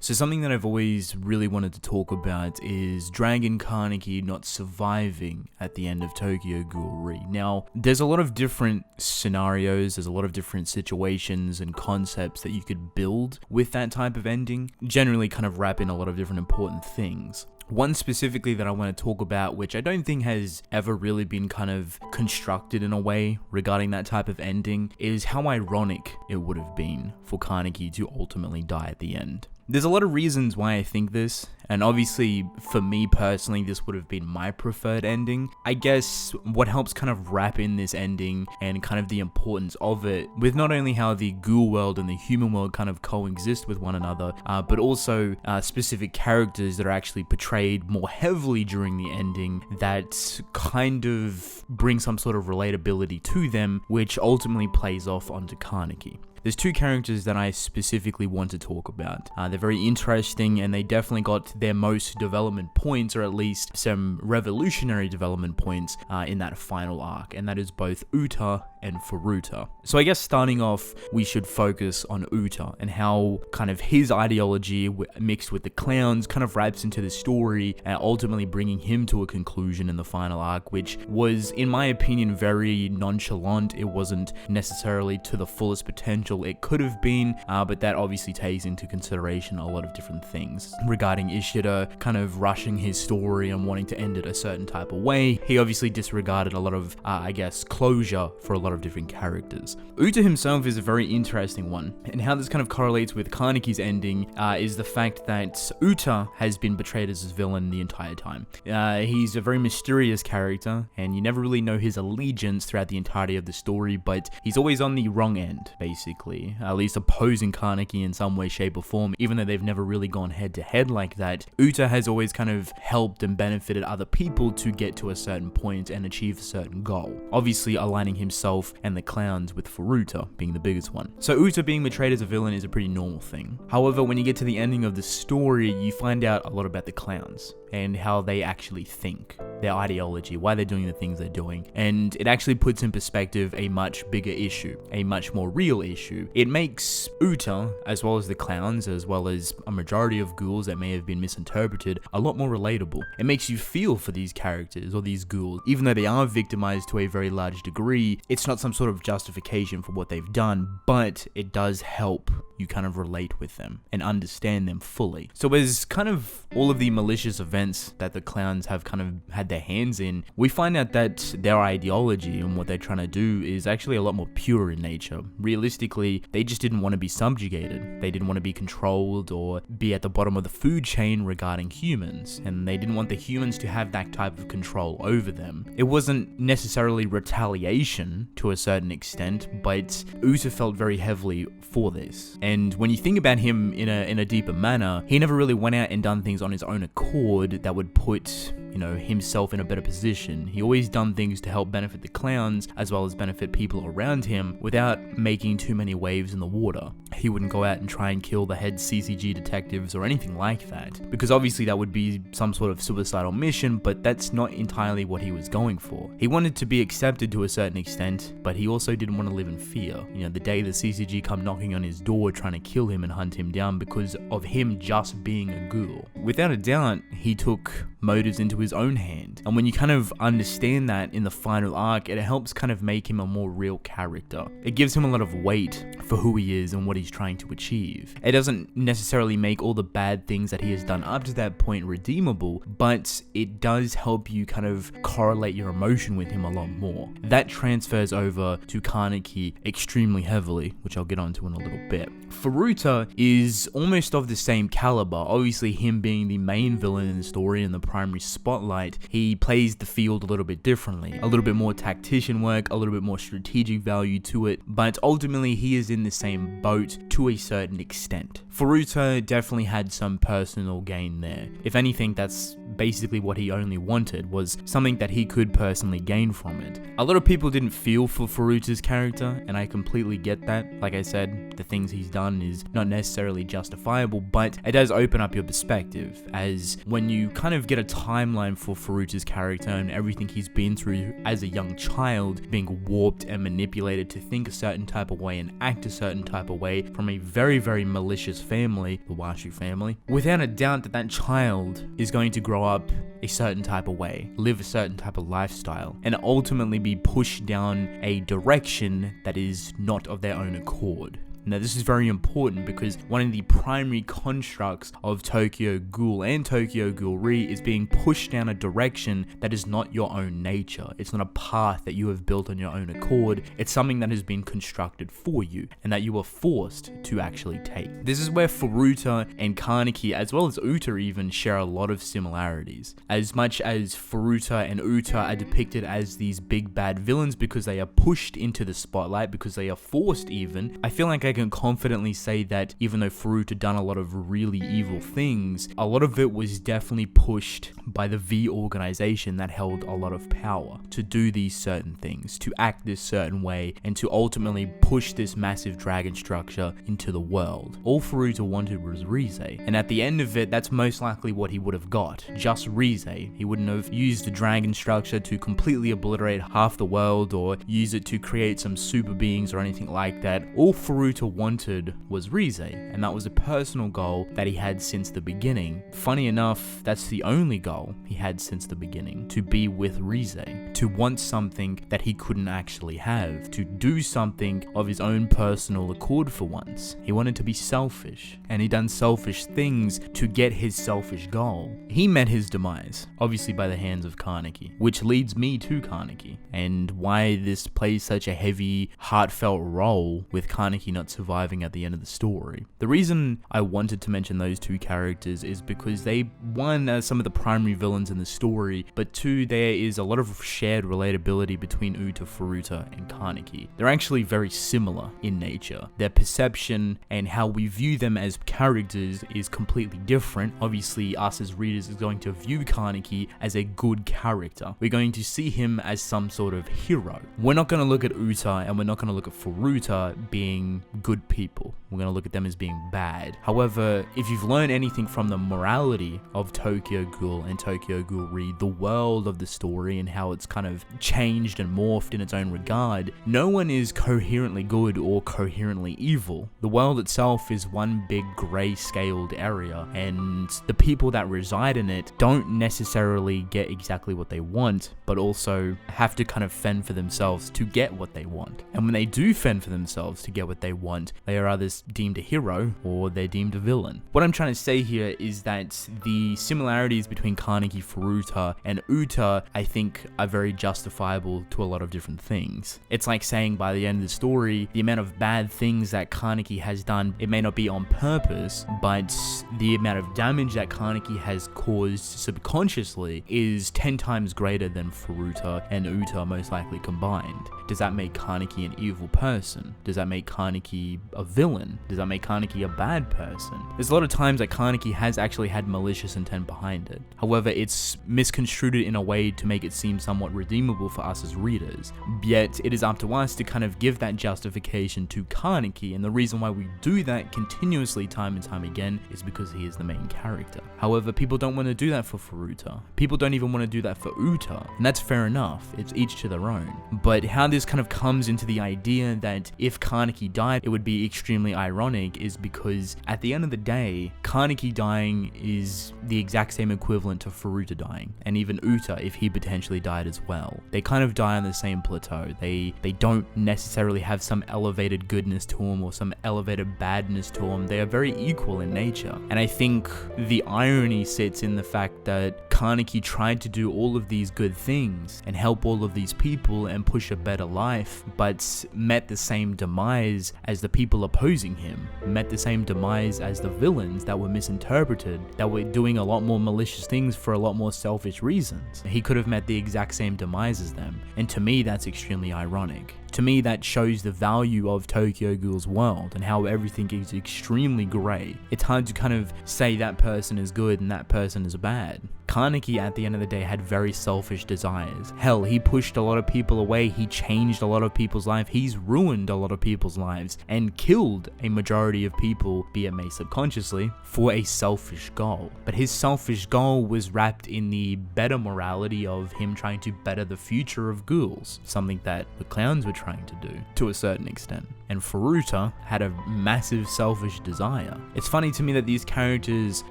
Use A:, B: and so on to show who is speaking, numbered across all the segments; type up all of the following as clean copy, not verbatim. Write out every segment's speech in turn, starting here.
A: So something that I've always really wanted to talk about is Dragon Kaneki not surviving at the end of Tokyo Ghoul Re. Now, there's a lot of different scenarios, there's a lot of different situations and concepts that you could build with that type of ending, generally kind of wrap in a lot of different important things. One specifically that I want to talk about, which I don't think has ever really been kind of constructed in a way regarding that type of ending, is how ironic it would have been for Kaneki to ultimately die at the end. There's a lot of reasons why I think this, and obviously for me personally this would have been my preferred ending. I guess what helps kind of wrap in this ending and kind of the importance of it, with not only how the ghoul world and the human world kind of coexist with one another, but also specific characters that are actually portrayed more heavily during the ending that kind of bring some sort of relatability to them, which ultimately plays off onto Kaneki. There's two characters that I specifically want to talk about. They're very interesting and they definitely got their most development points, or at least some revolutionary development points in that final arc, and that is both Uta and Furuta. So I guess starting off, we should focus on Uta and how kind of his ideology mixed with the clowns kind of wraps into the story, ultimately bringing him to a conclusion in the final arc, which was, in my opinion, very nonchalant. It wasn't necessarily to the fullest potential it could have been, but that obviously takes into consideration a lot of different things regarding Ishida kind of rushing his story and wanting to end it a certain type of way. He obviously disregarded a lot of, I guess, closure for a lot of different characters. Uta himself is a very interesting one, and how this kind of correlates with Kaneki's ending is the fact that Uta has been portrayed as his villain the entire time. He's a very mysterious character, and you never really know his allegiance throughout the entirety of the story, but he's always on the wrong end, basically. At least opposing Kaneki in some way, shape or form, even though they've never really gone head to head like that. Uta has always kind of helped and benefited other people to get to a certain point and achieve a certain goal, obviously aligning himself and the clowns, with Furuta being the biggest one. So Uta being portrayed as a villain is a pretty normal thing. However, when you get to the ending of the story, you find out a lot about the clowns and how they actually think, their ideology, why they're doing the things they're doing, and it actually puts in perspective a much bigger issue, a much more real issue. It makes Uta, as well as the clowns, as well as a majority of ghouls that may have been misinterpreted, a lot more relatable. It makes you feel for these characters, or these ghouls, even though they are victimized to a very large degree. It's not some sort of justification for what they've done, but it does help you kind of relate with them and understand them fully. So as kind of all of the malicious events that the clowns have kind of had their hands in, we find out that their ideology and what they're trying to do is actually a lot more pure in nature. Realistically, they just didn't want to be subjugated. They didn't want to be controlled or be at the bottom of the food chain regarding humans, and they didn't want the humans to have that type of control over them. It wasn't necessarily retaliation to a certain extent, but Uta felt very heavily for this. And when you think about him in a deeper manner, he never really went out and done things on his own accord that would put, himself in a better position. He always done things to help benefit the clowns as well as benefit people around him without making too many waves in the water. He wouldn't go out and try and kill the head CCG detectives or anything like that, because obviously that would be some sort of suicidal mission, but that's not entirely what he was going for. He wanted to be accepted to a certain extent, but he also didn't want to live in fear. The day the CCG come knocking on his door trying to kill him and hunt him down because of him just being a ghoul. Without a doubt, he took motives into his own hand. And when you kind of understand that in the final arc, it helps kind of make him a more real character. It gives him a lot of weight for who he is and what he's trying to achieve. It doesn't necessarily make all the bad things that he has done up to that point redeemable, but it does help you kind of correlate your emotion with him a lot more. That transfers over to Kaneki extremely heavily, which I'll get onto in a little bit. Furuta is almost of the same caliber. Obviously, him being the main villain in the story and the primary spotlight, he plays the field a little bit differently. A little bit more tactician work, a little bit more strategic value to it, but ultimately he is in the same boat to a certain extent. Furuta definitely had some personal gain there. If anything, that's basically what he only wanted, was something that he could personally gain from it. A lot of people didn't feel for Furuta's character, and I completely get that. Like I said, the things he's done is not necessarily justifiable, but it does open up your perspective, as when you kind of get a timeline timeline for Furuta's character and everything he's been through as a young child, being warped and manipulated to think a certain type of way and act a certain type of way from a very, very malicious family, the Washu family, without a doubt that child is going to grow up a certain type of way, live a certain type of lifestyle, and ultimately be pushed down a direction that is not of their own accord. Now, this is very important because one of the primary constructs of Tokyo Ghoul and Tokyo Ghoul Re is being pushed down a direction that is not your own nature. It's not a path that you have built on your own accord. It's something that has been constructed for you and that you are forced to actually take. This is where Furuta and Kaneki, as well as Uta even, share a lot of similarities. As much as Furuta and Uta are depicted as these big bad villains because they are pushed into the spotlight, because they are forced even, I feel like I can confidently say that even though Furuta done a lot of really evil things, a lot of it was definitely pushed by the V organization that held a lot of power to do these certain things, to act this certain way, and to ultimately push this massive dragon structure into the world. All Furuta wanted was Rize, and at the end of it, that's most likely what he would have got, just Rize. He wouldn't have used the dragon structure to completely obliterate half the world or use it to create some super beings or anything like that. All Furuta wanted was Rize, and that was a personal goal that he had since the beginning. Funny enough, that's the only goal he had since the beginning, to be with Rize, to want something that he couldn't actually have, to do something of his own personal accord for once. He wanted to be selfish, and he done selfish things to get his selfish goal. He met his demise, obviously by the hands of Kaneki, which leads me to Kaneki, and why this plays such a heavy, heartfelt role with Kaneki not surviving at the end of the story. The reason I wanted to mention those two characters is because they, one, are some of the primary villains in the story, but two, there is a lot of shared relatability between Uta, Furuta, and Kaneki. They're actually very similar in nature. Their perception and how we view them as characters is completely different. Obviously, us as readers is going to view Kaneki as a good character. We're going to see him as some sort of hero. We're not going to look at Uta and we're not going to look at Furuta being good people. We're going to look at them as being bad. However, if you've learned anything from the morality of Tokyo Ghoul and Tokyo Ghoul Re, the world of the story and how it's kind of changed and morphed in its own regard, no one is coherently good or coherently evil. The world itself is one big grey-scaled area, and the people that reside in it don't necessarily get exactly what they want, but also have to kind of fend for themselves to get what they want. And when they do fend for themselves to get what they want, they are either deemed a hero or they're deemed a villain. What I'm trying to say here is that the similarities between Kaneki, Furuta, and Uta, I think, are very justifiable to a lot of different things. It's like saying by the end of the story, the amount of bad things that Kaneki has done, it may not be on purpose, but the amount of damage that Kaneki has caused subconsciously is 10 times greater than Furuta and Uta most likely combined. Does that make Kaneki an evil person? Does that make Kaneki a villain? Does that make Kaneki a bad person? There's a lot of times that Kaneki has actually had malicious intent behind it. However, it's misconstrued in a way to make it seem somewhat redeemable for us as readers. Yet, it is up to us to kind of give that justification to Kaneki, and the reason why we do that continuously time and time again is because he is the main character. However, people don't want to do that for Furuta. People don't even want to do that for Uta, and that's fair enough. It's each to their own. But how this kind of comes into the idea that if Kaneki died, it would be extremely ironic is because at the end of the day, Kaneki dying is the exact same equivalent to Furuta dying, and even Uta if he potentially died as well. They kind of die on the same plateau. They don't necessarily have some elevated goodness to them or some elevated badness to them. They are very equal in nature. And I think the irony sits in the fact that Kaneki tried to do all of these good things and help all of these people and push a better life, but met the same demise as the people opposing him, met the same demise as the villains that were misinterpreted, that were doing a lot more malicious things for a lot more selfish reasons. He could have met the exact same demise as them, and to me that's extremely ironic. To me, that shows the value of Tokyo Ghoul's world and how everything is extremely grey. It's hard to kind of say that person is good and that person is bad. Kaneki, at the end of the day, had very selfish desires. Hell, he pushed a lot of people away, he changed a lot of people's lives, he's ruined a lot of people's lives, and killed a majority of people, be it may subconsciously, for a selfish goal. But his selfish goal was wrapped in the better morality of him trying to better the future of ghouls, something that the clowns were trying to do, to a certain extent. And Furuta had a massive selfish desire. It's funny to me that these characters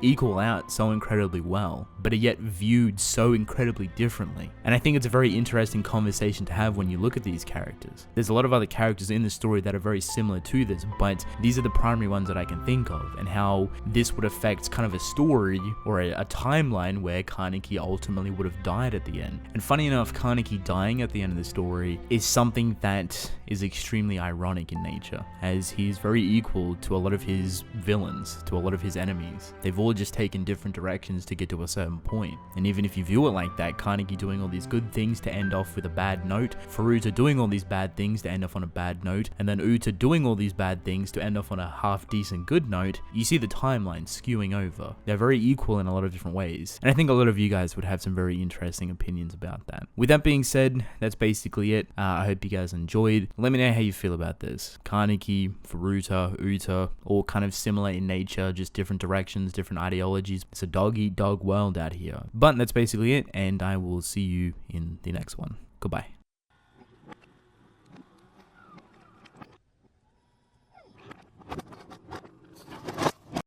A: equal out so incredibly well, but are yet viewed so incredibly differently. And I think it's a very interesting conversation to have when you look at these characters. There's a lot of other characters in the story that are very similar to this, but these are the primary ones that I can think of, and how this would affect kind of a story or a timeline where Kaneki ultimately would have died at the end. And funny enough, Kaneki dying at the end of the story is something that is extremely ironic in nature, as he's very equal to a lot of his villains, to a lot of his enemies. They've all just taken different directions to get to a certain point. And even if you view it like that, Kaneki doing all these good things to end off with a bad note, Furuta doing all these bad things to end off on a bad note, and then Uta doing all these bad things to end off on a half decent good note, you see the timeline skewing over. They're very equal in a lot of different ways. And I think a lot of you guys would have some very interesting opinions about that. With that being said, that's basically it. I hope you guys enjoyed. Let me know how you feel about this. Kaneki, Furuta, Uta, all kind of similar in nature, just different directions, different ideologies. It's a dog-eat-dog world out here. But that's basically it, and I will see you in the next one. Goodbye.